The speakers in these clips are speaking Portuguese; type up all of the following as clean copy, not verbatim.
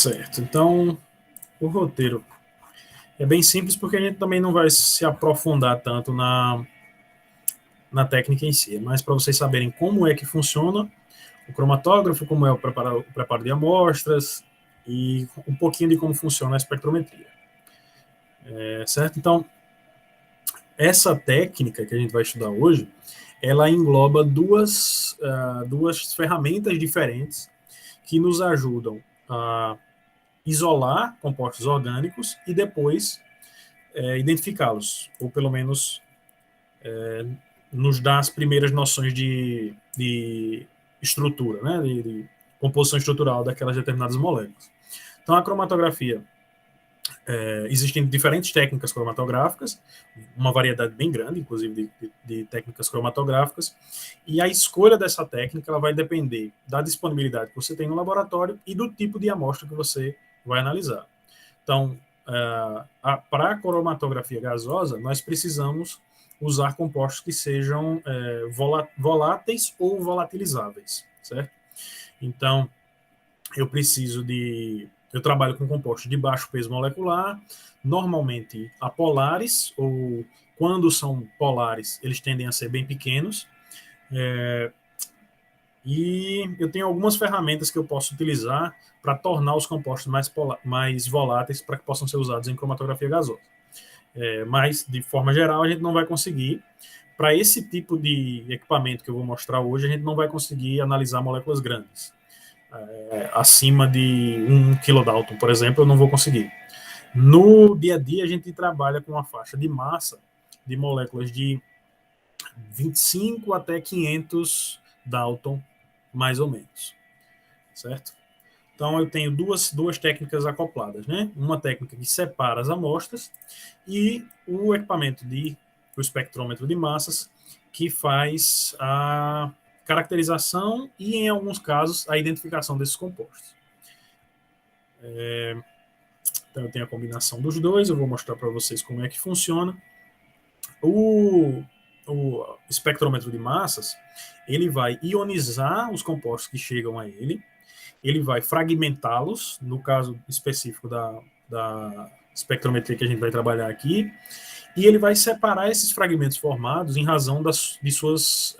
Certo. Então, o roteiro é bem simples porque a gente também não vai se aprofundar tanto na técnica em si. É mais para vocês saberem como é que funciona o cromatógrafo, como é o preparo de amostras e um pouquinho de como funciona a espectrometria. Certo? Então, essa técnica que a gente vai estudar hoje, ela engloba duas ferramentas diferentes que nos ajudam a isolar compostos orgânicos e depois identificá-los, ou pelo menos nos dar as primeiras noções de estrutura, né, de composição estrutural daquelas determinadas moléculas. Então, a cromatografia, existem diferentes técnicas cromatográficas, uma variedade bem grande, inclusive, de técnicas cromatográficas, e a escolha dessa técnica ela vai depender da disponibilidade que você tem no laboratório e do tipo de amostra que você vai analisar. Então, para a cromatografia gasosa, nós precisamos usar compostos que sejam voláteis ou volatilizáveis, certo? Então, eu trabalho com compostos de baixo peso molecular, normalmente apolares, ou quando são polares, eles tendem a ser bem pequenos. E eu tenho algumas ferramentas que eu posso utilizar para tornar os compostos mais voláteis para que possam ser usados em cromatografia gasosa. Mas, de forma geral, a gente não vai conseguir. Para esse tipo de equipamento que eu vou mostrar hoje, a gente não vai conseguir analisar moléculas grandes. Acima de 1 kilodalton, por exemplo, eu não vou conseguir. No dia a dia, a gente trabalha com uma faixa de massa de moléculas de 25 até 500 Dalton, mais ou menos. Certo? Então, eu tenho duas técnicas acopladas, né? Uma técnica que separa as amostras e o equipamento o espectrômetro de massas, que faz a caracterização e, em alguns casos, a identificação desses compostos. Então, eu tenho a combinação dos dois, eu vou mostrar para vocês como é que funciona. O espectrômetro de massas, ele vai ionizar os compostos que chegam a ele vai fragmentá-los, no caso específico da espectrometria que a gente vai trabalhar aqui, e ele vai separar esses fragmentos formados em razão de suas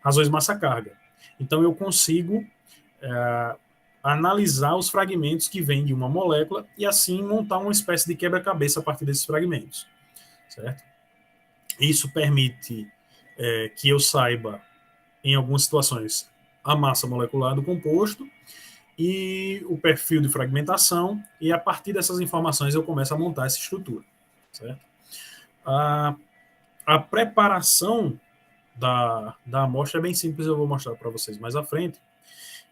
razões massa-carga. Então, eu consigo analisar os fragmentos que vêm de uma molécula e, assim, montar uma espécie de quebra-cabeça a partir desses fragmentos. Certo? Isso permite que eu saiba, em algumas situações, a massa molecular do composto e o perfil de fragmentação, e a partir dessas informações eu começo a montar essa estrutura. Certo? A preparação da amostra é bem simples, eu vou mostrar para vocês mais à frente.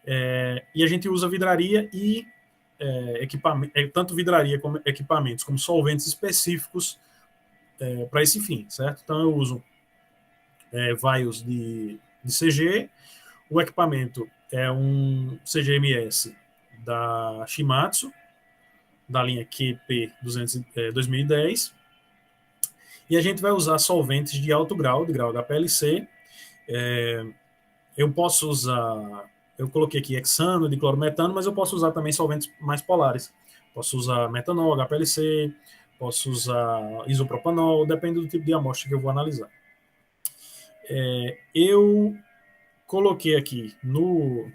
E a gente usa vidraria e tanto vidraria como equipamentos, como solventes específicos para esse fim, certo? Então eu uso vials de CG, o equipamento é um CGMS da Shimatsu, da linha QP 2010, e a gente vai usar solventes de alto grau, de grau HPLC. Eu posso usar, eu coloquei aqui hexano, diclorometano, mas eu posso usar também solventes mais polares. Posso usar metanol, HPLC, posso usar isopropanol, depende do tipo de amostra que eu vou analisar. Eu coloquei aqui no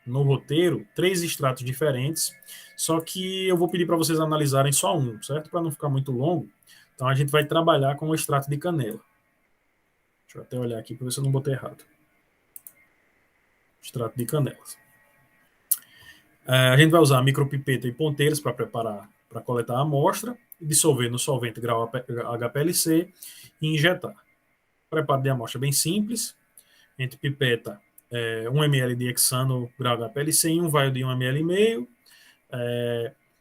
roteiro 3 extratos diferentes, só que eu vou pedir para vocês analisarem só um, certo? Para não ficar muito longo. Então a gente vai trabalhar com o extrato de canela. Deixa eu até olhar aqui para ver se eu não botei errado. Extrato de canelas. A gente vai usar micropipeta e ponteiras para coletar a amostra, dissolver no solvente grau HPLC e injetar. Preparo de amostra bem simples. A gente pipeta 1 ml de hexano grau HPLC em um vial de 1 ml e meio.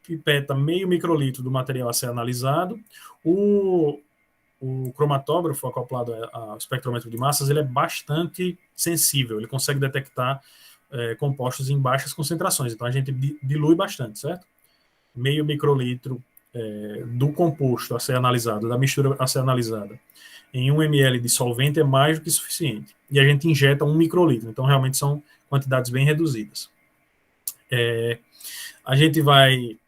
Pipeta meio microlitro do material a ser analisado. O cromatógrafo acoplado ao espectrômetro de massas, ele é bastante sensível, ele consegue detectar compostos em baixas concentrações, então a gente dilui bastante, certo? Meio microlitro do composto a ser analisado, da mistura a ser analisada, em 1 ml de solvente é mais do que suficiente. E a gente injeta 1 microlitro, então realmente são quantidades bem reduzidas. A gente vai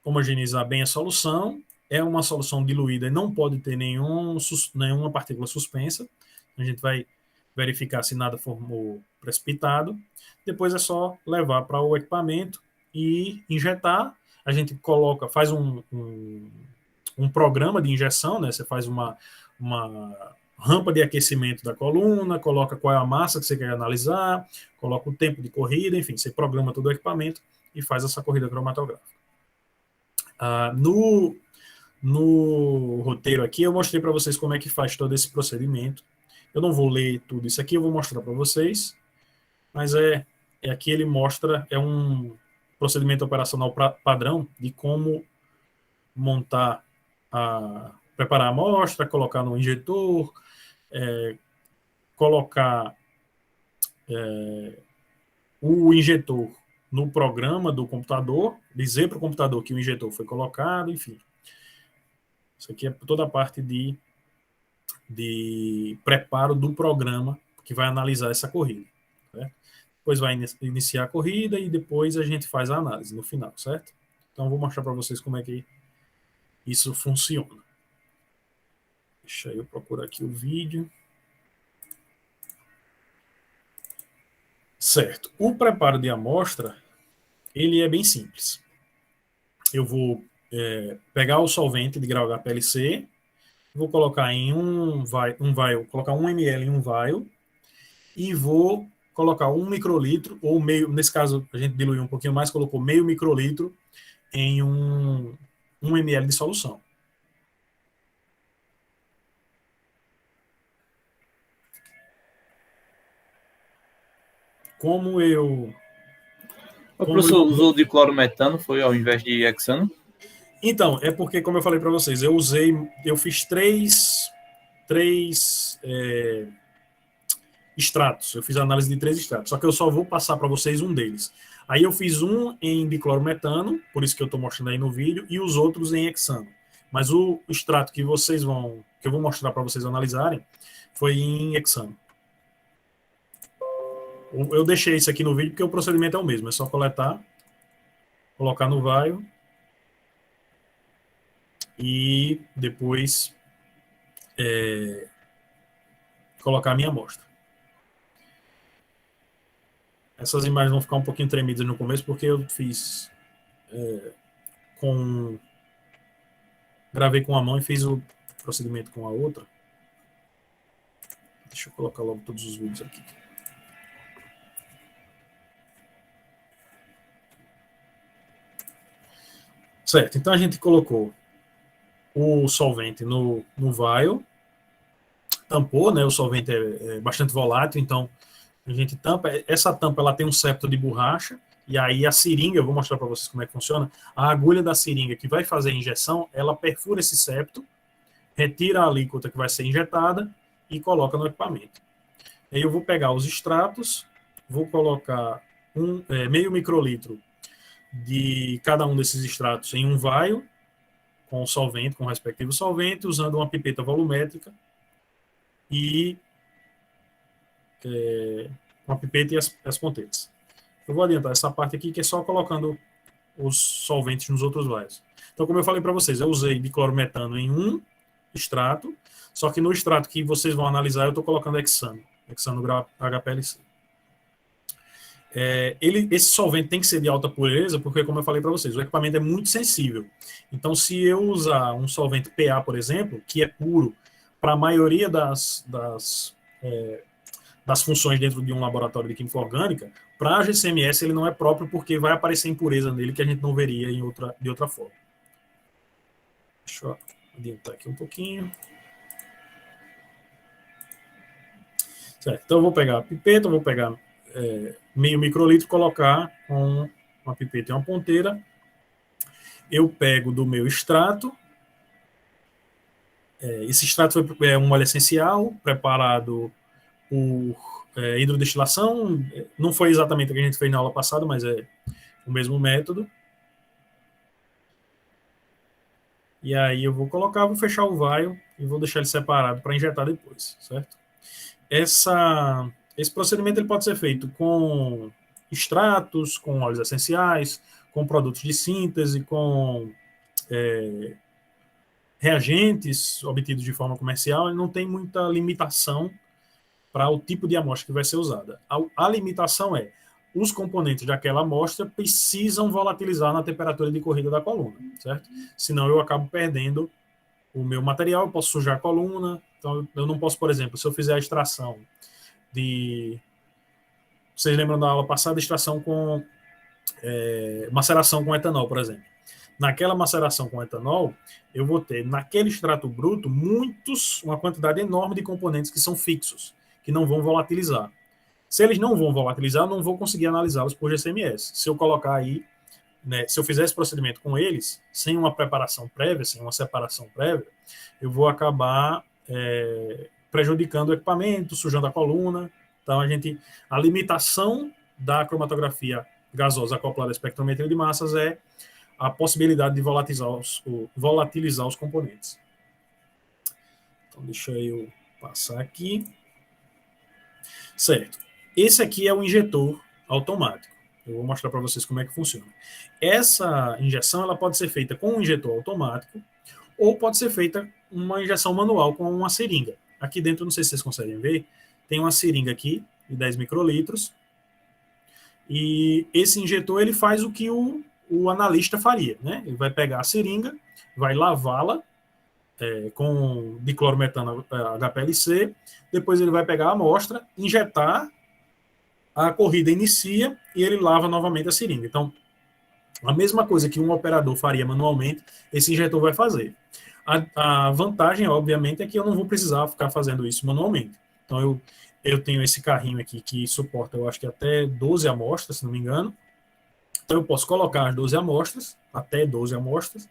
homogeneizar bem a solução. É uma solução diluída e não pode ter nenhuma partícula suspensa. A gente vai verificar se nada formou precipitado. Depois é só levar para o equipamento e injetar. A gente faz um programa de injeção, né? Você faz uma rampa de aquecimento da coluna, coloca qual é a massa que você quer analisar, coloca o tempo de corrida, enfim, você programa todo o equipamento e faz essa corrida cromatográfica. No roteiro aqui, eu mostrei para vocês como é que faz todo esse procedimento. Eu não vou ler tudo isso aqui, eu vou mostrar para vocês, mas aqui ele mostra, é um procedimento operacional padrão de como montar, preparar a amostra, colocar no injetor, colocar o injetor no programa do computador, dizer para o computador que o injetor foi colocado, enfim. Isso aqui é toda a parte de preparo do programa que vai analisar essa corrida. Certo? Depois vai iniciar a corrida e depois a gente faz a análise no final, certo? Então, vou mostrar para vocês como é que isso funciona. Deixa eu procurar aqui o vídeo. Certo. O preparo de amostra, ele é bem simples. Eu vou pegar o solvente de grau HPLC, vou colocar em um vial, colocar 1 ml em um vial e vou colocar 1 microlitro, ou meio, nesse caso a gente diluiu um pouquinho mais, colocou meio microlitro em 1 ml de solução. Como eu... O professor usou de clorometano, foi ao invés de hexano? Então, é porque, como eu falei para vocês, eu fiz três extratos. Eu fiz a análise de 3 extratos, só que eu só vou passar para vocês um deles. Aí eu fiz um em diclorometano, por isso que eu estou mostrando aí no vídeo, e os outros em hexano. Mas o extrato que eu vou mostrar para vocês analisarem, foi em hexano. Eu deixei isso aqui no vídeo porque o procedimento é o mesmo, é só coletar, colocar no vaio e depois colocar a minha amostra. Essas imagens vão ficar um pouquinho tremidas no começo porque eu fiz gravei com a mão e fiz o procedimento com a outra. Deixa eu colocar logo todos os vídeos aqui. Certo, então a gente colocou o solvente no vial, tampou, né? O solvente é bastante volátil, então a gente tampa. Essa tampa ela tem um septo de borracha, e aí a seringa, eu vou mostrar para vocês como é que funciona. A agulha da seringa que vai fazer a injeção, ela perfura esse septo, retira a alíquota que vai ser injetada e coloca no equipamento. Aí eu vou pegar os extratos, vou colocar meio microlitro de cada um desses extratos em um vial, com o solvente, com o respectivo solvente, usando uma pipeta volumétrica e uma pipeta e as pontetas. Eu vou adiantar essa parte aqui, que é só colocando os solventes nos outros viais. Então, como eu falei para vocês, eu usei diclorometano em um extrato, só que no extrato que vocês vão analisar, eu estou colocando hexano grau HPLC. Esse solvente tem que ser de alta pureza, porque, como eu falei para vocês, o equipamento é muito sensível. Então, se eu usar um solvente PA, por exemplo, que é puro, para a maioria das funções dentro de um laboratório de química orgânica, para a GCMS ele não é próprio, porque vai aparecer impureza nele que a gente não veria de outra forma. Deixa eu adiantar aqui um pouquinho. Certo, então eu vou pegar a pipeta, vou pegar meio microlitro, colocar com uma pipeta e uma ponteira. Eu pego do meu extrato. Esse extrato é um óleo essencial, preparado por hidrodestilação. Não foi exatamente o que a gente fez na aula passada, mas é o mesmo método. E aí eu vou colocar, vou fechar o vial e vou deixar ele separado para injetar depois, certo? Esse procedimento ele pode ser feito com extratos, com óleos essenciais, com produtos de síntese, com reagentes obtidos de forma comercial, ele não tem muita limitação para o tipo de amostra que vai ser usada. A limitação é os componentes daquela amostra precisam volatilizar na temperatura de corrida da coluna, certo? Senão eu acabo perdendo o meu material, eu posso sujar a coluna, então eu não posso, por exemplo, se eu fizer a extração de... Vocês lembram da aula passada, extração com maceração com etanol, por exemplo. Naquela maceração com etanol, eu vou ter naquele extrato bruto uma quantidade enorme de componentes que são fixos, que não vão volatilizar. Se eles não vão volatilizar, eu não vou conseguir analisá-los por GCMS. Se eu colocar aí, né, se eu fizer esse procedimento com eles, sem uma preparação prévia, sem uma separação prévia, eu vou acabar prejudicando o equipamento, sujando a coluna. Então, a limitação da cromatografia gasosa acoplada à espectrometria de massas é a possibilidade de volatilizar os componentes. Então, deixa eu passar aqui. Certo. Esse aqui é o injetor automático. Eu vou mostrar para vocês como é que funciona. Essa injeção ela pode ser feita com um injetor automático ou pode ser feita uma injeção manual com uma seringa. Aqui dentro, não sei se vocês conseguem ver, tem uma seringa aqui de 10 microlitros e esse injetor ele faz o que o analista faria, né? Ele vai pegar a seringa, vai lavá-la com diclorometano HPLC, depois ele vai pegar a amostra, injetar, a corrida inicia e ele lava novamente a seringa. Então, a mesma coisa que um operador faria manualmente, esse injetor vai fazer. A vantagem, obviamente, é que eu não vou precisar ficar fazendo isso manualmente. Então, eu tenho esse carrinho aqui que suporta, eu acho que até 12 amostras, se não me engano. Então, eu posso colocar as 12 amostras, até 12 amostras,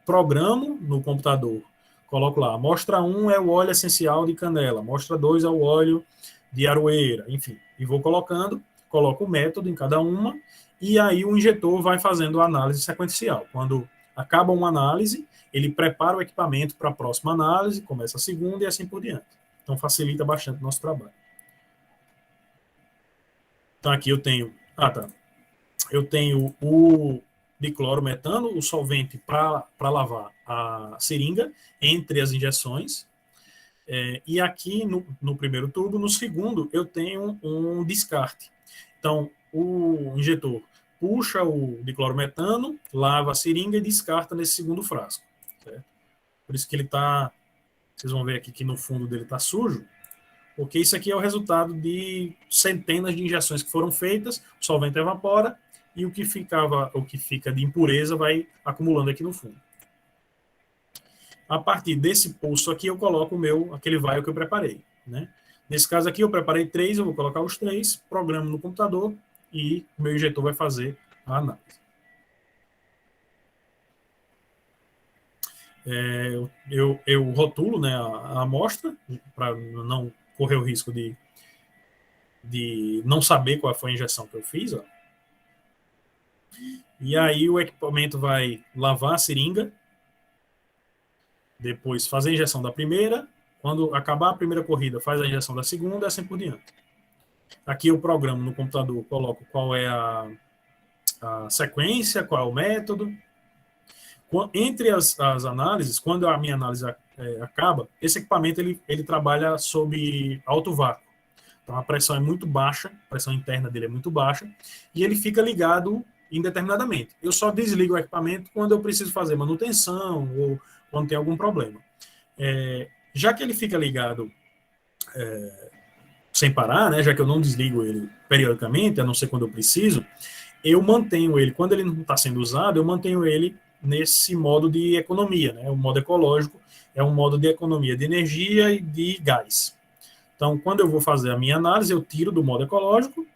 programo no computador, coloco lá, amostra 1 é o óleo essencial de canela, amostra 2 é o óleo de aroeira, enfim, e vou colocando, coloco o método em cada uma, e aí o injetor vai fazendo a análise sequencial. Quando acaba uma análise, ele prepara o equipamento para a próxima análise, começa a segunda e assim por diante. Então facilita bastante o nosso trabalho. Então aqui eu tenho, eu tenho o diclorometano, o solvente para lavar a seringa entre as injeções. E aqui no primeiro tubo, no segundo, eu tenho um descarte. Então, o injetor puxa o diclorometano, lava a seringa e descarta nesse segundo frasco. Certo? Por isso que ele está... Vocês vão ver aqui que no fundo dele está sujo, porque isso aqui é o resultado de centenas de injeções que foram feitas, o solvente evapora e o que fica de impureza vai acumulando aqui no fundo. A partir desse poço aqui, eu coloco aquele vial que eu preparei. Né? Nesse caso aqui, eu preparei 3, eu vou colocar os 3, programo no computador e o meu injetor vai fazer a análise. Eu rotulo, né, a amostra, para não correr o risco de não saber qual foi a injeção que eu fiz. Ó. E aí o equipamento vai lavar a seringa, depois fazer a injeção da primeira, quando acabar a primeira corrida, faz a injeção da segunda e assim por diante. Aqui eu programo no computador, coloco qual é a sequência, qual é o método. Entre as análises, quando a minha análise acaba, esse equipamento ele trabalha sob alto vácuo. Então a pressão é muito baixa, a pressão interna dele é muito baixa, e ele fica ligado indeterminadamente. Eu só desligo o equipamento quando eu preciso fazer manutenção ou quando tem algum problema. Já que ele fica ligado sem parar, né, já que eu não desligo ele periodicamente, a não ser quando eu preciso, eu mantenho ele, quando ele não está sendo usado, eu mantenho ele nesse modo de economia. Né? O modo ecológico é um modo de economia de energia e de gás. Então, quando eu vou fazer a minha análise, eu tiro do modo ecológico.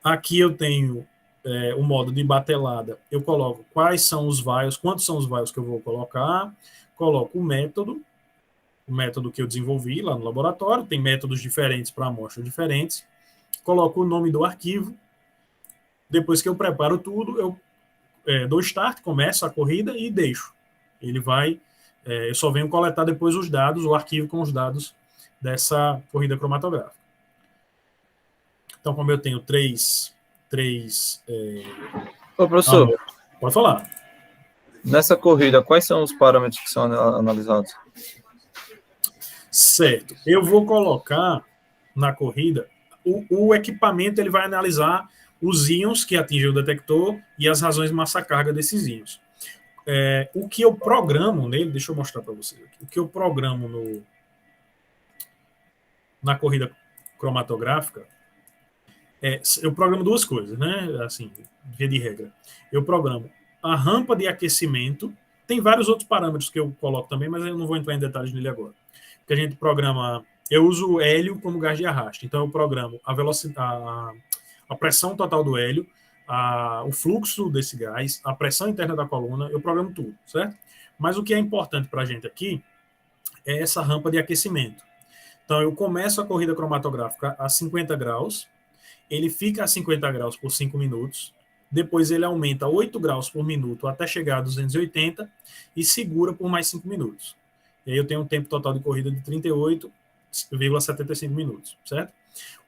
Aqui eu tenho o modo de batelada, eu coloco quais são os vials, quantos são os vials que eu vou colocar, coloco o método que eu desenvolvi lá no laboratório, tem métodos diferentes para amostras diferentes, coloco o nome do arquivo, depois que eu preparo tudo, eu dou start, começo a corrida e deixo. Ele vai, eu só venho coletar depois os dados, o arquivo com os dados dessa corrida cromatográfica. Então, como eu tenho três Ô, professor, pode falar. nessa corrida, quais são os parâmetros que são analisados? Certo. Eu vou colocar na corrida o equipamento, ele vai analisar os íons que atingem o detector e as razões de massa-carga desses íons. O que eu programo nele, deixa eu mostrar para vocês aqui, o que eu programo na corrida cromatográfica, eu programo duas coisas, né? Assim, via de regra. Eu programo a rampa de aquecimento, tem vários outros parâmetros que eu coloco também, mas eu não vou entrar em detalhes nele agora. Que a gente programa, eu uso hélio como gás de arraste, então eu programo a velocidade, a pressão total do hélio, o fluxo desse gás, a pressão interna da coluna, eu programo tudo, certo? Mas o que é importante para a gente aqui é essa rampa de aquecimento. Então eu começo a corrida cromatográfica a 50 graus, ele fica a 50 graus por 5 minutos, depois ele aumenta 8 graus por minuto até chegar a 280 e segura por mais 5 minutos. E aí eu tenho um tempo total de corrida de 38,75 minutos, certo?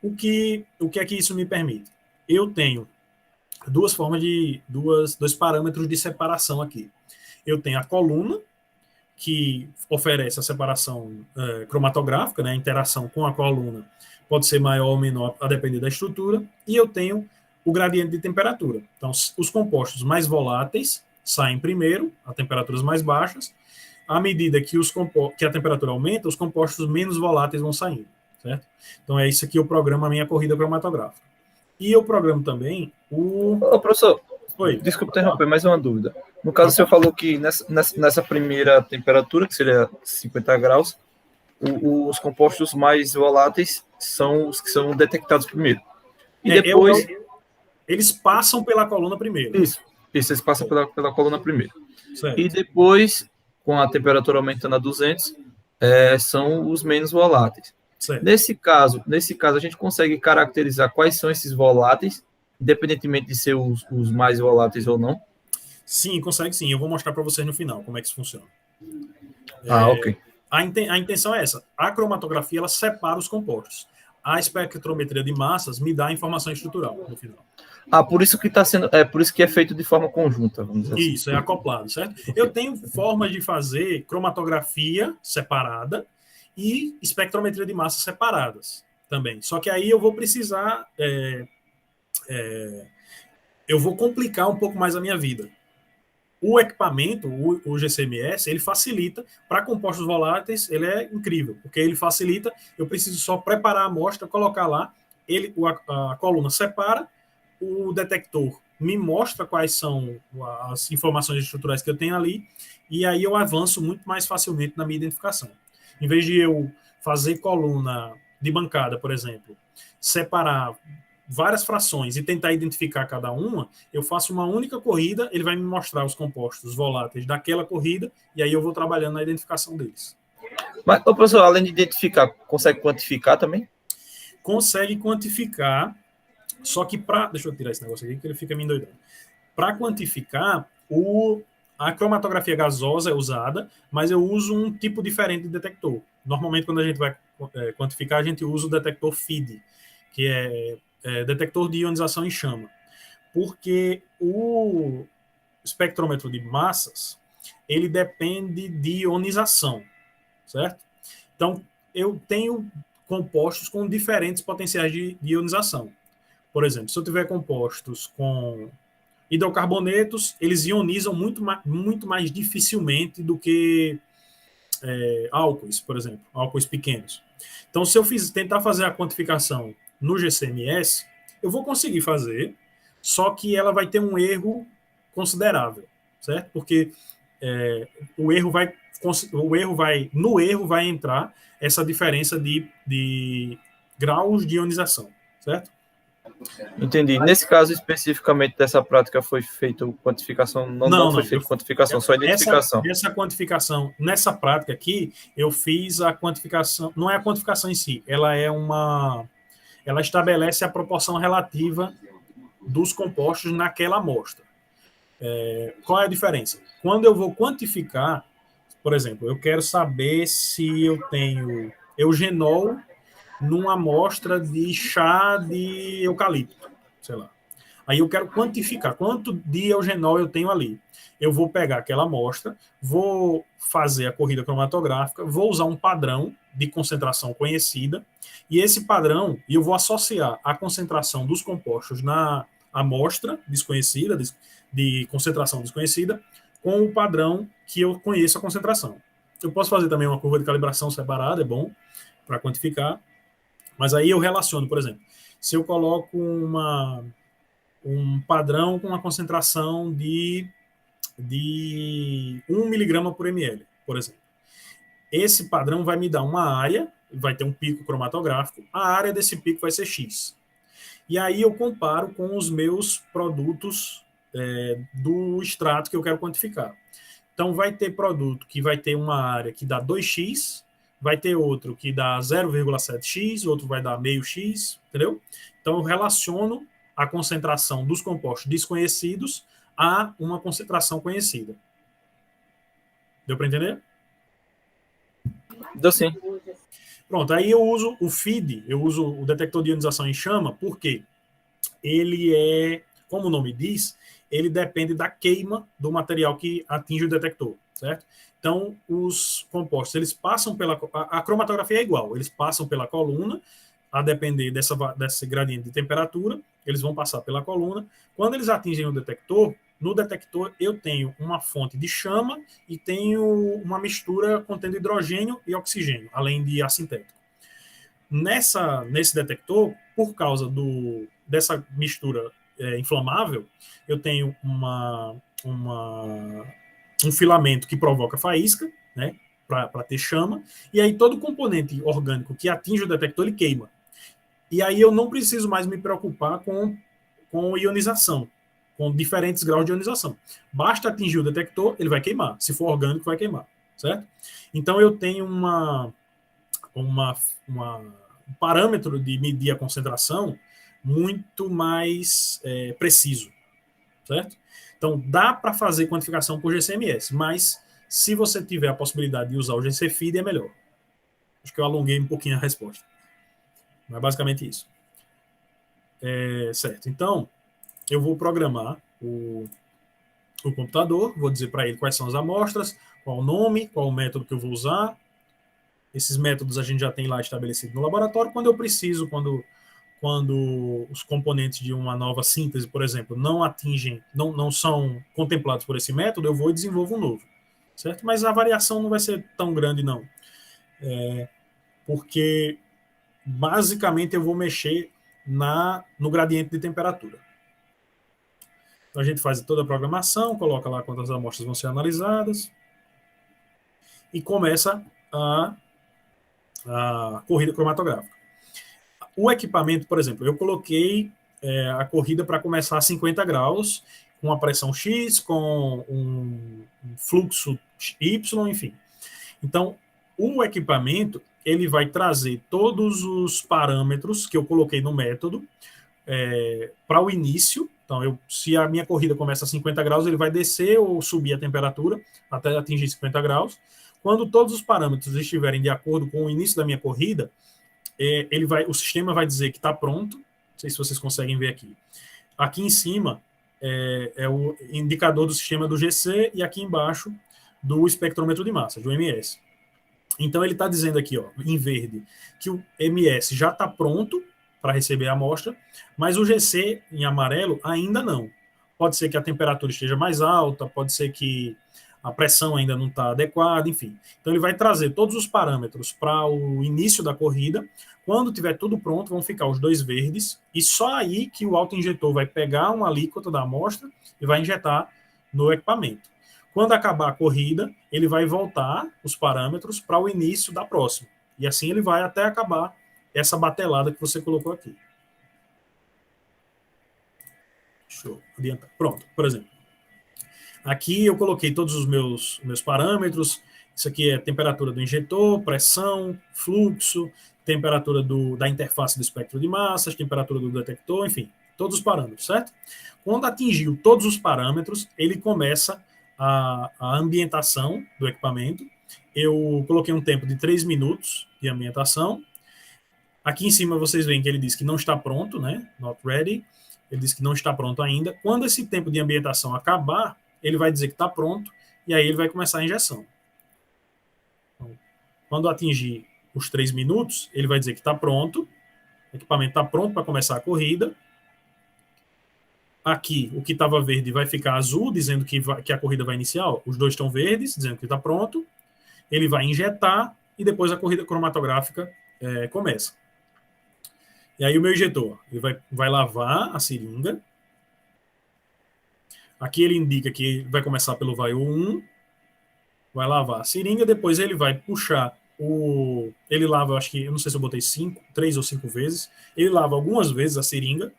O que é que isso me permite? Eu tenho dois parâmetros de separação aqui. Eu tenho a coluna, que oferece a separação cromatográfica, né, a interação com a coluna pode ser maior ou menor a depender da estrutura, e eu tenho o gradiente de temperatura. Então, os compostos mais voláteis saem primeiro, a temperaturas mais baixas, à medida que a temperatura aumenta, os compostos menos voláteis vão saindo, certo? Então, é isso que eu programo a minha corrida cromatográfica. E eu programo também Ô, professor, desculpa interromper, mais uma dúvida. No caso, o senhor falou que nessa primeira temperatura, que seria 50 graus, os compostos mais voláteis são os que são detectados primeiro. E depois... eles passam pela coluna primeiro. Isso, eles passam pela coluna primeiro. Certo. E depois, com a temperatura aumentando a 200, são os menos voláteis. Certo. Nesse caso, a gente consegue caracterizar quais são esses voláteis, independentemente de ser os mais voláteis ou não? Sim, consegue sim. Eu vou mostrar para vocês no final como é que isso funciona. Ok. A intenção é essa. A cromatografia, ela separa os compostos. A espectrometria de massas me dá a informação estrutural no final. Por isso que por isso que é feito de forma conjunta, vamos dizer assim. Isso, é acoplado, certo? Eu tenho formas de fazer cromatografia separada e espectrometria de massas separadas também. Só que aí eu vou precisar... eu vou complicar um pouco mais a minha vida. O equipamento, o GCMS, ele facilita. Para compostos voláteis, ele é incrível, porque ele facilita. Eu preciso só preparar a amostra, colocar lá, a coluna separa, o detector me mostra quais são as informações estruturais que eu tenho ali, e aí eu avanço muito mais facilmente na minha identificação. Em vez de eu fazer coluna de bancada, por exemplo, separar várias frações e tentar identificar cada uma, eu faço uma única corrida, ele vai me mostrar os compostos voláteis daquela corrida, e aí eu vou trabalhando na identificação deles. Mas, professor, além de identificar, consegue quantificar também? Consegue quantificar, só que deixa eu tirar esse negócio aqui, que ele fica me endoidando. Para quantificar, a cromatografia gasosa é usada, mas eu uso um tipo diferente de detector. Normalmente, quando a gente vai quantificar, a gente usa o detector FID, que é detector de ionização em chama. Porque o espectrômetro de massas, ele depende de ionização, certo? Então, eu tenho compostos com diferentes potenciais de ionização. Por exemplo, se eu tiver compostos com hidrocarbonetos, eles ionizam muito mais dificilmente do que álcoois, por exemplo, álcoois pequenos. Então, se eu tentar fazer a quantificação no GCMS, eu vou conseguir fazer, só que ela vai ter um erro considerável, certo? Porque no erro vai entrar essa diferença de graus de ionização, certo? Entendi. Nesse caso especificamente dessa prática foi feita quantificação? Não foi feita quantificação, só identificação. Essa quantificação, nessa prática aqui, eu fiz a quantificação, não é a quantificação em si, ela estabelece a proporção relativa dos compostos naquela amostra. Qual é a diferença? Quando eu vou quantificar, por exemplo, eu quero saber se eu tenho eugenol numa amostra de chá de eucalipto, sei lá. Aí eu quero quantificar quanto de eugenol eu tenho ali. Eu vou pegar aquela amostra, vou fazer a corrida cromatográfica, vou usar um padrão de concentração conhecida, e esse padrão eu vou associar a concentração dos compostos na amostra desconhecida, de concentração desconhecida, com o padrão que eu conheço a concentração. Eu posso fazer também uma curva de calibração separada, é bom, para quantificar, mas aí eu relaciono, por exemplo, se eu coloco um padrão com uma concentração de 1 miligrama por ml, por exemplo. Esse padrão vai me dar uma área, vai ter um pico cromatográfico, a área desse pico vai ser X. E aí eu comparo com os meus produtos do extrato que eu quero quantificar. Então vai ter produto que vai ter uma área que dá 2x, vai ter outro que dá 0,7x, outro vai dar meio x, entendeu? Então eu relaciono a concentração dos compostos desconhecidos a uma concentração conhecida. Deu para entender? Deu sim. Pronto, aí eu uso o FID, eu uso o detector de ionização em chama, porque ele é, como o nome diz, ele depende da queima do material que atinge o detector, certo? Então, os compostos, eles passam pela... A cromatografia é igual, eles passam pela coluna, a depender desse gradiente de temperatura, eles vão passar pela coluna. Quando eles atingem o detector, no detector eu tenho uma fonte de chama e tenho uma mistura contendo hidrogênio e oxigênio, além de ar sintético. Nesse detector, por causa dessa mistura inflamável, eu tenho um filamento que provoca faísca, né, para ter chama, e aí todo componente orgânico que atinge o detector, ele queima. E aí eu não preciso mais me preocupar com ionização, com diferentes graus de ionização. Basta atingir o detector, ele vai queimar. Se for orgânico, vai queimar, certo? Então eu tenho um parâmetro de medir a concentração muito mais preciso, certo? Então, dá para fazer quantificação por GCMS, mas se você tiver a possibilidade de usar o GCFID, é melhor. Acho que eu alonguei um pouquinho a resposta. Mas é basicamente isso. Certo. Então, eu vou programar o computador, vou dizer para ele quais são as amostras, qual o nome, qual o método que eu vou usar. Esses métodos a gente já tem lá estabelecido no laboratório. Quando eu preciso, quando os componentes de uma nova síntese, por exemplo, não atingem, não são contemplados por esse método, eu vou e desenvolvo um novo, certo? Mas a variação não vai ser tão grande, não. Porque, basicamente, eu vou mexer no gradiente de temperatura. Então, a gente faz toda a programação, coloca lá quantas amostras vão ser analisadas e começa a corrida cromatográfica. O equipamento, por exemplo, eu coloquei a corrida para começar a 50 graus, com uma pressão X, com um fluxo Y, enfim. Então, o equipamento ele vai trazer todos os parâmetros que eu coloquei no método para o início. Então, se a minha corrida começa a 50 graus, ele vai descer ou subir a temperatura até atingir 50 graus. Quando todos os parâmetros estiverem de acordo com o início da minha corrida, o sistema vai dizer que está pronto. Não sei se vocês conseguem ver aqui. Aqui em cima é o indicador do sistema do GC e aqui embaixo do espectrômetro de massa, do MS. Então ele está dizendo aqui, ó, em verde, que o MS já está pronto para receber a amostra, mas o GC em amarelo ainda não. Pode ser que a temperatura esteja mais alta, pode ser que a pressão ainda não está adequada, enfim. Então ele vai trazer todos os parâmetros para o início da corrida. Quando tiver tudo pronto, vão ficar os dois verdes, e só aí que o autoinjetor vai pegar uma alíquota da amostra e vai injetar no equipamento. Quando acabar a corrida, ele vai voltar os parâmetros para o início da próxima. E assim ele vai até acabar essa batelada que você colocou aqui. Deixa eu adiantar. Pronto, por exemplo. Aqui eu coloquei todos os meus parâmetros. Isso aqui é a temperatura do injetor, pressão, fluxo, temperatura da interface do espectro de massas, temperatura do detector, enfim, todos os parâmetros, certo? Quando atingiu todos os parâmetros, ele começa a ambientação do equipamento. Eu coloquei um tempo de 3 minutos de ambientação. Aqui em cima vocês veem que ele diz que não está pronto, né? Not ready. Ele diz que não está pronto ainda. Quando esse tempo de ambientação acabar, ele vai dizer que está pronto e aí ele vai começar a injeção. Então, quando atingir os 3 minutos, ele vai dizer que está pronto, o equipamento está pronto para começar a corrida. Aqui, o que estava verde vai ficar azul, dizendo que a corrida vai iniciar. Os dois estão verdes, dizendo que está pronto. Ele vai injetar e depois a corrida cromatográfica começa. E aí o meu injetor, ele vai lavar a seringa. Aqui ele indica que vai começar pelo vial 1, vai lavar a seringa, depois ele vai puxar ele lava, eu acho que, eu não sei se eu botei 3 ou 5 vezes, ele lava algumas vezes a seringa.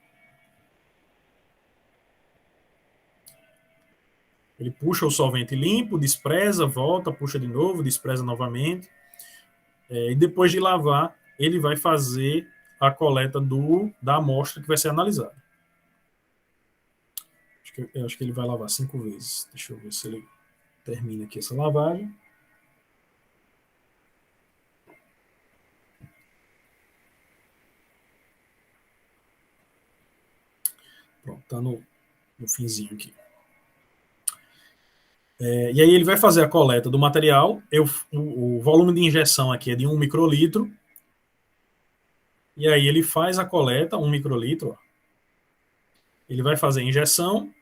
Ele puxa o solvente limpo, despreza, volta, puxa de novo, despreza novamente. E depois de lavar, ele vai fazer a coleta da amostra que vai ser analisada. Eu acho que ele vai lavar 5 vezes. Deixa eu ver se ele termina aqui essa lavagem. Pronto, tá no finzinho aqui. E aí ele vai fazer a coleta do material. O volume de injeção aqui é de 1 microlitro. E aí ele faz a coleta, 1 microlitro. Ó. Ele vai fazer a injeção.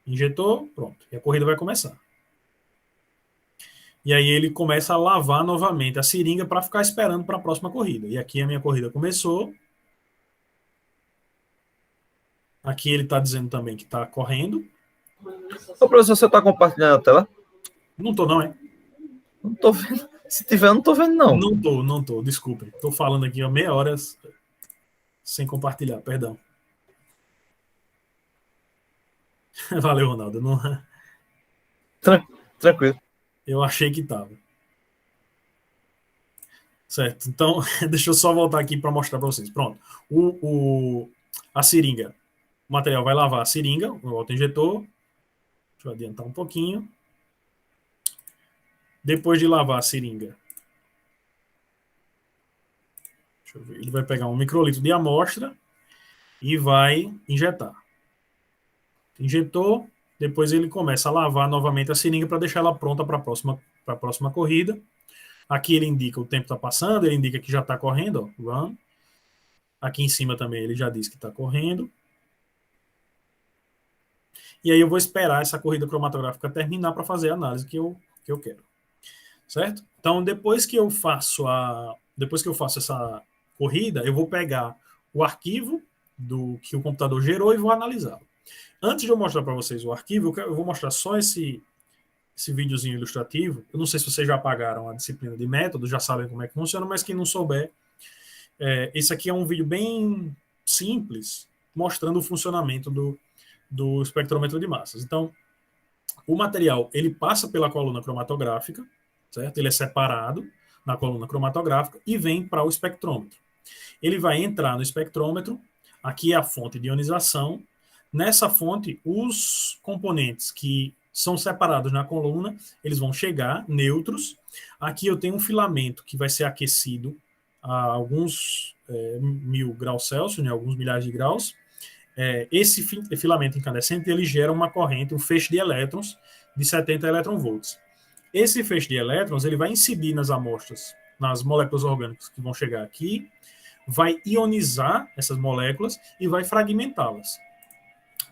Injetou, pronto. E a corrida vai começar. E aí ele começa a lavar novamente a seringa para ficar esperando para a próxima corrida. E aqui a minha corrida começou. Aqui ele está dizendo também que está correndo. Ô, professor, você está compartilhando a tela? Não estou, não, é? Não estou vendo. Se tiver, eu não estou vendo, não. Não estou, desculpe. Estou falando aqui há meia hora sem compartilhar, perdão. Valeu, Ronaldo. Não... Tranquilo. Eu achei que estava. Certo, então deixa eu só voltar aqui para mostrar para vocês. Pronto. A seringa. O material vai lavar a seringa, o autoinjetor. Deixa eu adiantar um pouquinho. Depois de lavar a seringa, deixa eu ver, ele vai pegar 1 microlitro de amostra e vai injetar. Injetou, depois ele começa a lavar novamente a seringa para deixar ela pronta para a próxima corrida. Aqui ele indica o tempo está passando, ele indica que já está correndo, ó, run. Aqui em cima também ele já diz que está correndo. E aí eu vou esperar essa corrida cromatográfica terminar para fazer a análise que eu quero. Certo? Então, depois que eu faço essa corrida, eu vou pegar o arquivo que o computador gerou e vou analisá-lo. Antes de eu mostrar para vocês o arquivo, eu vou mostrar só esse videozinho ilustrativo. Eu não sei se vocês já pagaram a disciplina de método, já sabem como é que funciona, mas quem não souber, esse aqui é um vídeo bem simples, mostrando o funcionamento do espectrômetro de massas. Então, o material, ele passa pela coluna cromatográfica, certo? Ele é separado na coluna cromatográfica e vem para o espectrômetro. Ele vai entrar no espectrômetro, aqui é a fonte de ionização. Nessa fonte, os componentes que são separados na coluna, eles vão chegar neutros. Aqui eu tenho um filamento que vai ser aquecido a alguns 1000 graus Celsius, né, alguns milhares de graus. Esse filamento incandescente ele gera uma corrente, um feixe de elétrons de 70 eletronvolts. Esse feixe de elétrons ele vai incidir nas amostras, nas moléculas orgânicas que vão chegar aqui, vai ionizar essas moléculas e vai fragmentá-las.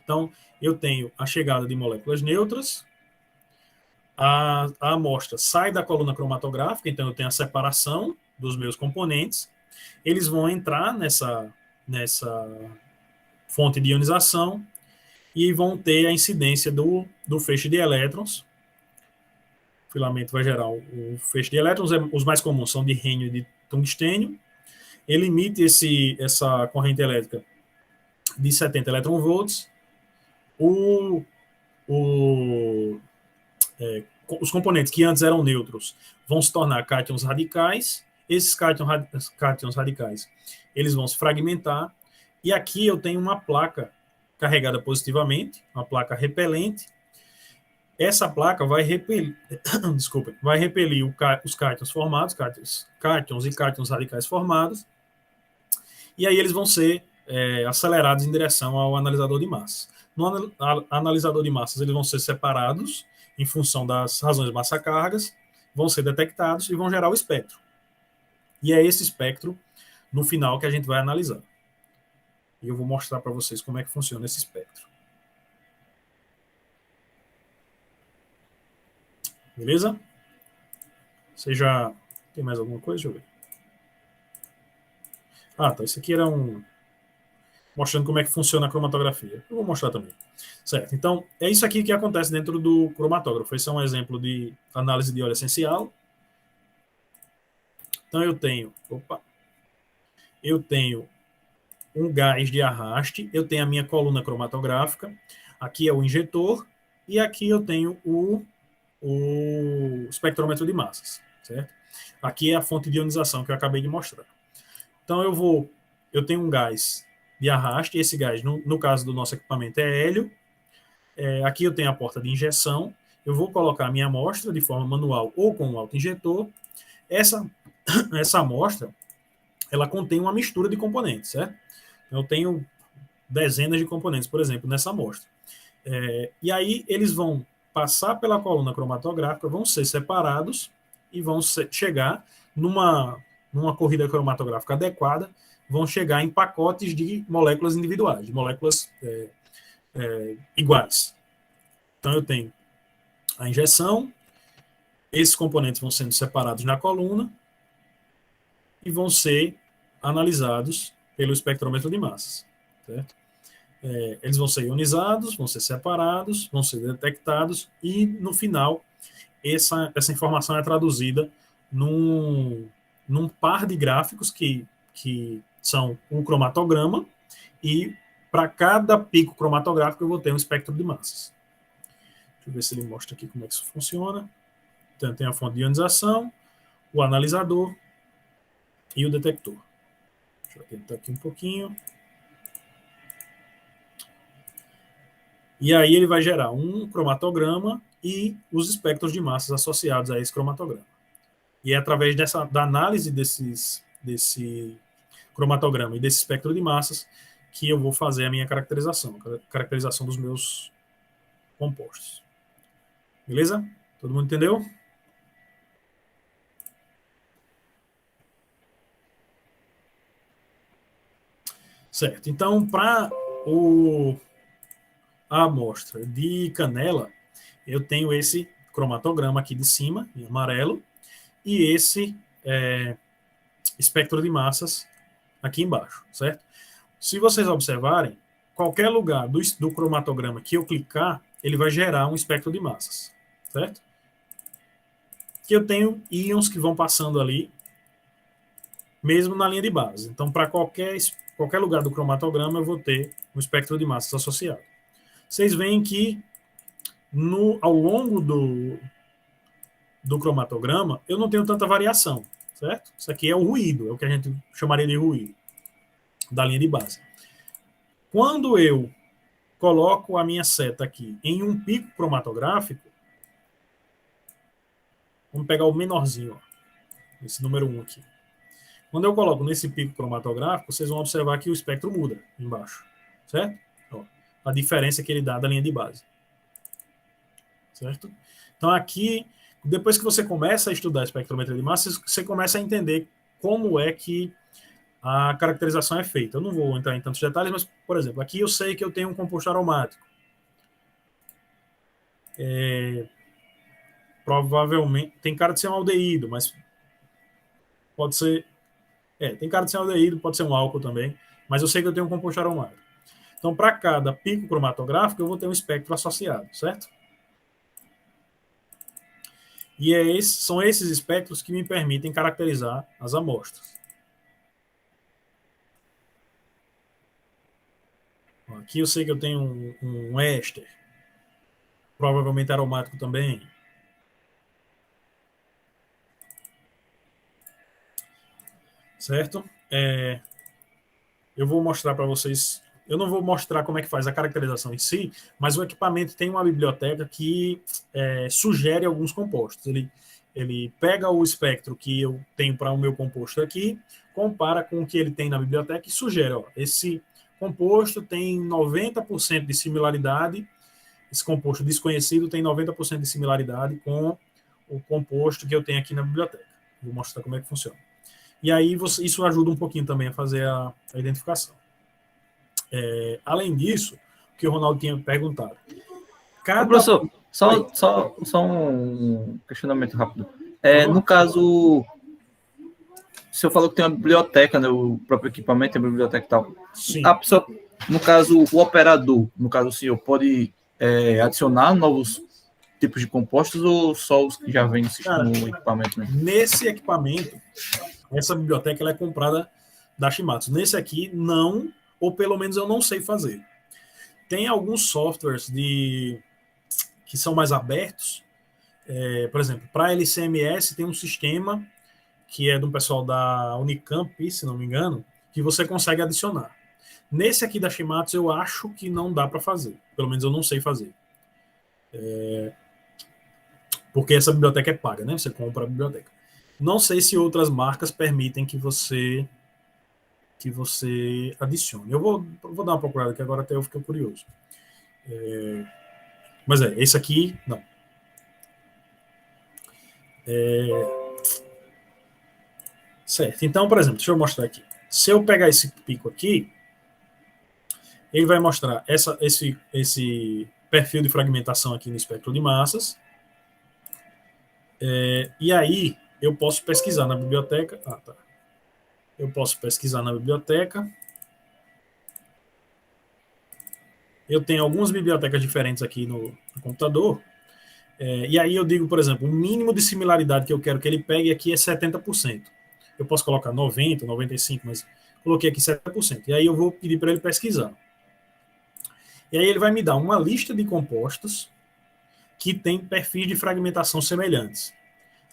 Então, eu tenho a chegada de moléculas neutras, a amostra sai da coluna cromatográfica, então eu tenho a separação dos meus componentes, eles vão entrar nessa fonte de ionização e vão ter a incidência do feixe de elétrons. O filamento vai gerar o feixe de elétrons, os mais comuns são de rênio e de tungstênio. Ele emite essa corrente elétrica de 70 eletronvolts. Os componentes que antes eram neutros vão se tornar cátions radicais. Esses cátions radicais eles vão se fragmentar. E aqui eu tenho uma placa carregada positivamente, uma placa repelente. essa placa vai repelir, desculpa, vai repelir os cátions formados, cátions e cátions radicais formados, e aí eles vão ser acelerados em direção ao analisador de massas. No analisador de massas, eles vão ser separados em função das razões massa-cargas, vão ser detectados e vão gerar o espectro. E é esse espectro, no final, que a gente vai analisar. E eu vou mostrar para vocês como é que funciona esse espectro. Beleza? Você já... Tem mais alguma coisa? Deixa eu ver. Ah, tá. Isso aqui era mostrando como é que funciona a cromatografia. Eu vou mostrar também. Certo. Então, é isso aqui que acontece dentro do cromatógrafo. Esse é um exemplo de análise de óleo essencial. Então, eu tenho um gás de arraste, eu tenho a minha coluna cromatográfica, aqui é o injetor, e aqui eu tenho o espectrômetro de massas, certo? Aqui é a fonte de ionização que eu acabei de mostrar. Então eu tenho um gás de arraste, esse gás, no caso do nosso equipamento, é hélio. Aqui eu tenho a porta de injeção, eu vou colocar a minha amostra de forma manual ou com um autoinjetor. Essa amostra, ela contém uma mistura de componentes, certo? Eu tenho dezenas de componentes, por exemplo, nessa amostra. E aí eles vão passar pela coluna cromatográfica, vão ser separados e vão chegar numa corrida cromatográfica adequada, vão chegar em pacotes de moléculas individuais, de moléculas iguais. Então eu tenho a injeção, esses componentes vão sendo separados na coluna e vão ser analisados pelo espectrômetro de massas, certo? Eles vão ser ionizados, vão ser separados, vão ser detectados e, no final, essa informação é traduzida num par de gráficos que são um cromatograma e para cada pico cromatográfico eu vou ter um espectro de massas. Deixa eu ver se ele mostra aqui como é que isso funciona. Então, tem a fonte de ionização, o analisador e o detector. Deixa eu tentar aqui um pouquinho. E aí ele vai gerar um cromatograma e os espectros de massas associados a esse cromatograma. E é através da análise desse cromatograma e desse espectro de massas que eu vou fazer a minha caracterização dos meus compostos. Beleza? Todo mundo entendeu? Certo. Então, para a amostra de canela, eu tenho esse cromatograma aqui de cima, em amarelo, e esse espectro de massas aqui embaixo, certo? Se vocês observarem, qualquer lugar do cromatograma que eu clicar, ele vai gerar um espectro de massas, certo? Que eu tenho íons que vão passando ali, mesmo na linha de base. Então, para qualquer lugar do cromatograma, eu vou ter um espectro de massas associado. Vocês veem que ao longo do cromatograma, eu não tenho tanta variação, certo? Isso aqui é o ruído, é o que a gente chamaria de ruído da linha de base. Quando eu coloco a minha seta aqui em um pico cromatográfico, vamos pegar o menorzinho, ó, esse número 1 aqui. Quando eu coloco nesse pico cromatográfico, vocês vão observar que o espectro muda embaixo, certo? Ó, a diferença que ele dá da linha de base, certo? Então aqui, depois que você começa a estudar a espectrometria de massas, você começa a entender como é que a caracterização é feita. Eu não vou entrar em tantos detalhes, mas, por exemplo, aqui eu sei que eu tenho um composto aromático. Provavelmente, tem cara de ser um aldeído, mas pode ser... tem cara de ser um aldeído, pode ser um álcool também, mas eu sei que eu tenho um composto aromático. Então, para cada pico cromatográfico, eu vou ter um espectro associado, certo? E são esses espectros que me permitem caracterizar as amostras. Aqui eu sei que eu tenho um éster, provavelmente aromático também. Certo? Eu vou mostrar para vocês eu não vou mostrar como é que faz a caracterização em si, mas o equipamento tem uma biblioteca que sugere alguns compostos. Ele pega o espectro que eu tenho para o meu composto aqui, compara com o que ele tem na biblioteca e sugere, ó, esse composto tem 90% de similaridade, esse composto desconhecido tem 90% de similaridade com o composto que eu tenho aqui na biblioteca. Vou mostrar como é que funciona. E aí isso ajuda um pouquinho também a fazer a identificação. Além disso, o que o Ronaldo tinha perguntado. Professor, só um questionamento rápido. No caso, o senhor falou que tem uma biblioteca, né, o próprio equipamento tem uma biblioteca e tal. Sim. A pessoa, no caso, o operador, no caso o senhor, pode adicionar novos tipos de compostos ou só os que já vêm no equipamento? Né? Nesse equipamento, essa biblioteca ela é comprada da Shimatsu. Nesse aqui, não, ou pelo menos eu não sei fazer. Tem alguns softwares que são mais abertos. Por exemplo, para LCMS tem um sistema que é do pessoal da Unicamp, se não me engano, que você consegue adicionar. Nesse aqui da Shimatsu, eu acho que não dá para fazer. Pelo menos eu não sei fazer. Porque essa biblioteca é paga, né? Você compra a biblioteca. Não sei se outras marcas permitem que você adicione. Eu vou dar uma procurada aqui agora, até eu fiquei curioso. Mas esse aqui, não. Certo. Então, por exemplo, deixa eu mostrar aqui. Se eu pegar esse pico aqui, ele vai mostrar esse perfil de fragmentação aqui no espectro de massas. E aí, eu posso pesquisar na biblioteca. Tá. Eu posso pesquisar na biblioteca. Eu tenho algumas bibliotecas diferentes aqui no computador. E aí eu digo, por exemplo, o mínimo de similaridade que eu quero que ele pegue aqui é 70%. Eu posso colocar 90%, 95%, mas coloquei aqui 70%. E aí eu vou pedir para ele pesquisar. E aí ele vai me dar uma lista de compostos que tem perfis de fragmentação semelhantes.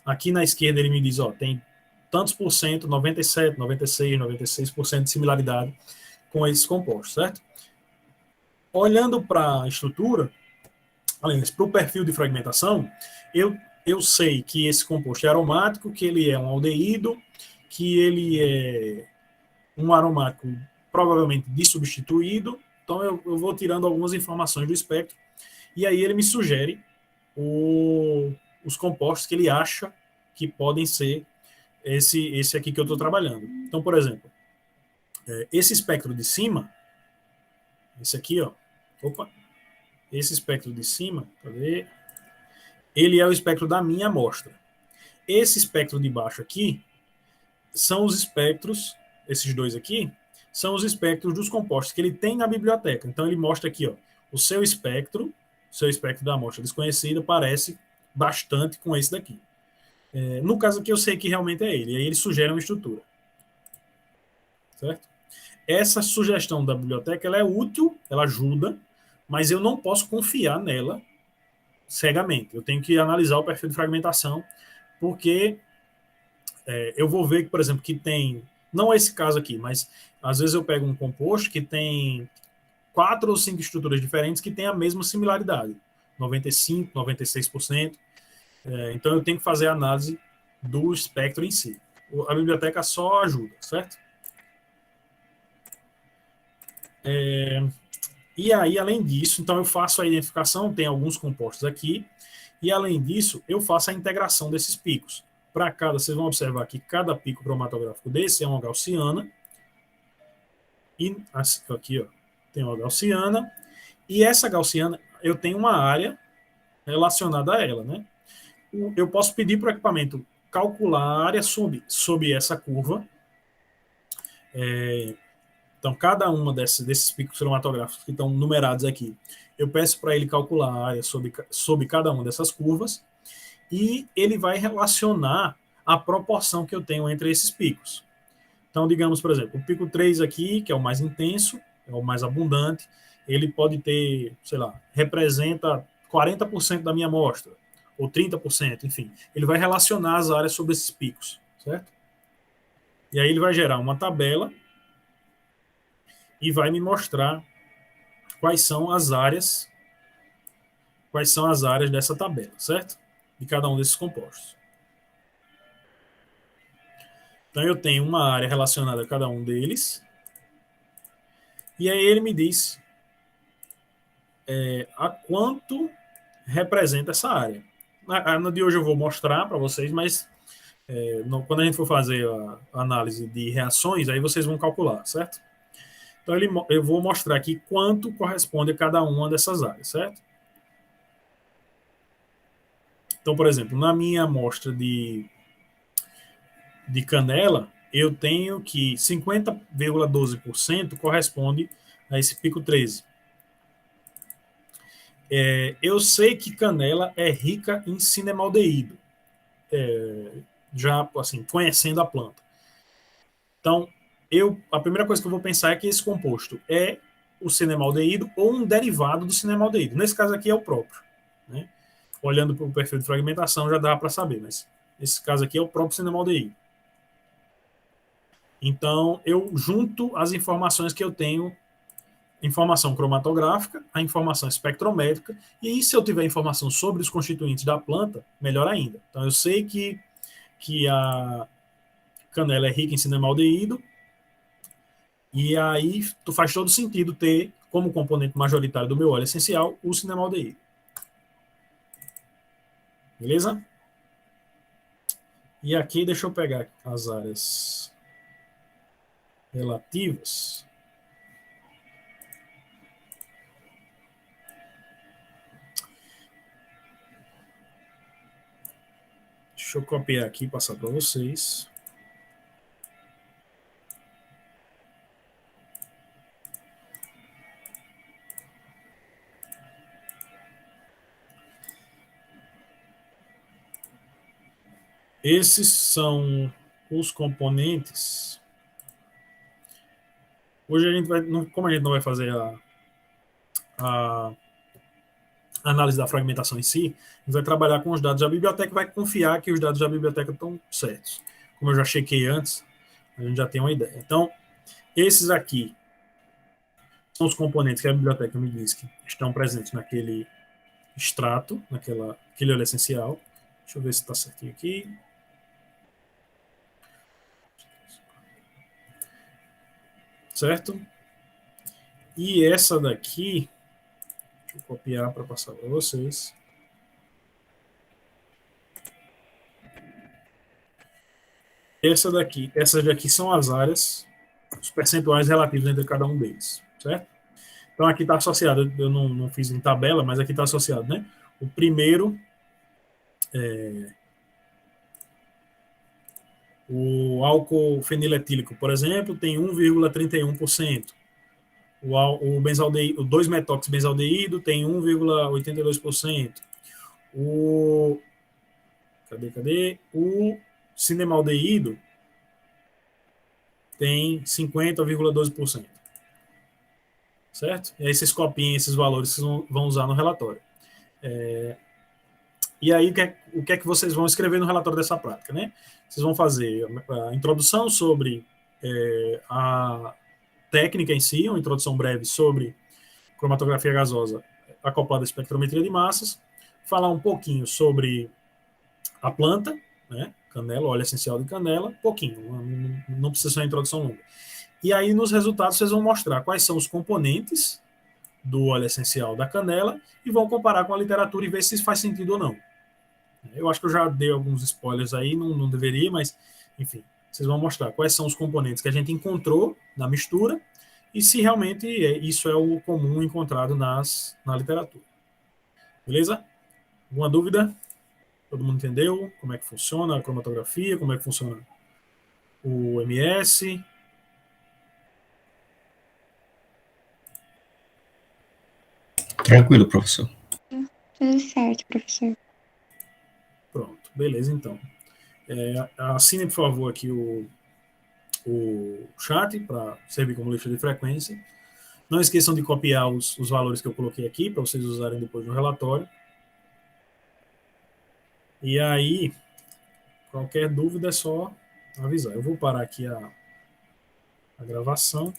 Aqui na esquerda ele me diz, tem tantos por cento, 97, 96, 96% de similaridade com esses compostos, certo? Olhando para a estrutura, além disso, para o perfil de fragmentação, eu sei que esse composto é aromático, que ele é um aldeído, que ele é um aromático provavelmente dissubstituído. Então eu vou tirando algumas informações do espectro e aí ele me sugere os compostos que ele acha que podem ser esse aqui que eu estou trabalhando. Então, por exemplo, esse espectro de cima, esse aqui, esse espectro de cima, cadê? Ele é o espectro da minha amostra. Esse espectro de baixo aqui são os espectros, esses dois aqui, são os espectros dos compostos que ele tem na biblioteca. Então ele mostra aqui, o seu espectro da amostra desconhecida parece bastante com esse daqui. No caso aqui eu sei que realmente é ele, e aí ele sugere uma estrutura. Certo? Essa sugestão da biblioteca ela é útil, ela ajuda, mas eu não posso confiar nela cegamente. Eu tenho que analisar o perfil de fragmentação, porque eu vou ver que, por exemplo, que tem, não é esse caso aqui, mas às vezes eu pego um composto que tem 4 ou 5 estruturas diferentes que têm a mesma similaridade, 95%, 96%. Então eu tenho que fazer a análise do espectro em si. A biblioteca só ajuda, certo? E aí, além disso, então eu faço a identificação, tem alguns compostos aqui, e além disso, eu faço a integração desses picos. Para cada, vocês vão observar que cada pico cromatográfico desse é uma gaussiana, e aqui, tem uma gaussiana, e essa gaussiana, eu tenho uma área relacionada a ela, né? Eu posso pedir para o equipamento calcular a área sob essa curva. Então, cada uma desses picos cromatográficos que estão numerados aqui, eu peço para ele calcular a área sob cada uma dessas curvas e ele vai relacionar a proporção que eu tenho entre esses picos. Então, digamos, por exemplo, o pico 3 aqui, que é o mais intenso, é o mais abundante, ele pode ter, sei lá, representa 40% da minha amostra, ou 30%, enfim. Ele vai relacionar as áreas sobre esses picos, certo? E aí ele vai gerar uma tabela e vai me mostrar quais são as áreas dessa tabela, certo? De cada um desses compostos. Então, eu tenho uma área relacionada a cada um deles, e aí ele me diz a quanto representa essa área. No de hoje eu vou mostrar para vocês, mas quando a gente for fazer a análise de reações, aí vocês vão calcular, certo? Então, eu vou mostrar aqui quanto corresponde a cada uma dessas áreas, certo? Então, por exemplo, na minha amostra de canela, eu tenho que 50,12% corresponde a esse pico 13. Eu sei que canela é rica em cinemaldeído, já assim, conhecendo a planta. Então, a primeira coisa que eu vou pensar é que esse composto é o cinemaldeído ou um derivado do cinemaldeído. Nesse caso aqui é o próprio. Né? Olhando para o perfil de fragmentação já dá para saber, mas nesse caso aqui é o próprio cinemaldeído. Então, eu junto as informações que eu tenho, informação cromatográfica, a informação espectrométrica, e aí, se eu tiver informação sobre os constituintes da planta, melhor ainda. Então, eu sei que a canela é rica em cinemaldeído, e aí faz todo sentido ter como componente majoritário do meu óleo essencial o cinemaldeído. Beleza? E aqui, deixa eu pegar as áreas relativas. Deixa eu copiar aqui e passar para vocês. Esses são os componentes. Hoje a gente vai, como a gente não vai fazer a análise da fragmentação em si, a gente vai trabalhar com os dados da biblioteca e vai confiar que os dados da biblioteca estão certos. Como eu já chequei antes, a gente já tem uma ideia. Então, esses aqui são os componentes que a biblioteca me diz que estão presentes naquele extrato, aquele óleo essencial. Deixa eu ver se está certinho aqui. Certo? E essa daqui, deixa eu copiar para passar para vocês. Essas daqui são as áreas, os percentuais relativos entre cada um deles, certo? Então aqui está associado, eu não fiz em tabela, mas aqui está associado, né? O primeiro, o álcool feniletílico, por exemplo, tem 1,31%. O 2-metoxibenzaldeído tem 1,82%. Cadê? O cinemaldeído tem 50,12%. Certo? E aí vocês copiem esses valores que vocês vão usar no relatório. E aí, o que é que vocês vão escrever no relatório dessa prática? Né? Vocês vão fazer a introdução sobre a técnica em si, uma introdução breve sobre cromatografia gasosa acoplada à espectrometria de massas, falar um pouquinho sobre a planta, né? Canela, óleo essencial de canela, pouquinho, não precisa ser uma introdução longa. E aí, nos resultados, vocês vão mostrar quais são os componentes do óleo essencial da canela e vão comparar com a literatura e ver se faz sentido ou não. Eu acho que eu já dei alguns spoilers aí, não deveria, mas, enfim, vocês vão mostrar quais são os componentes que a gente encontrou na mistura e se realmente isso é o comum encontrado na literatura. Beleza? Alguma dúvida? Todo mundo entendeu como é que funciona a cromatografia, como é que funciona o MS? Tranquilo, professor. Tudo certo, professor. Pronto, beleza então. Assine, por favor, aqui o chat para servir como lista de frequência. Não esqueçam de copiar os valores que eu coloquei aqui para vocês usarem depois no relatório. E aí, qualquer dúvida é só avisar. Eu vou parar aqui a gravação.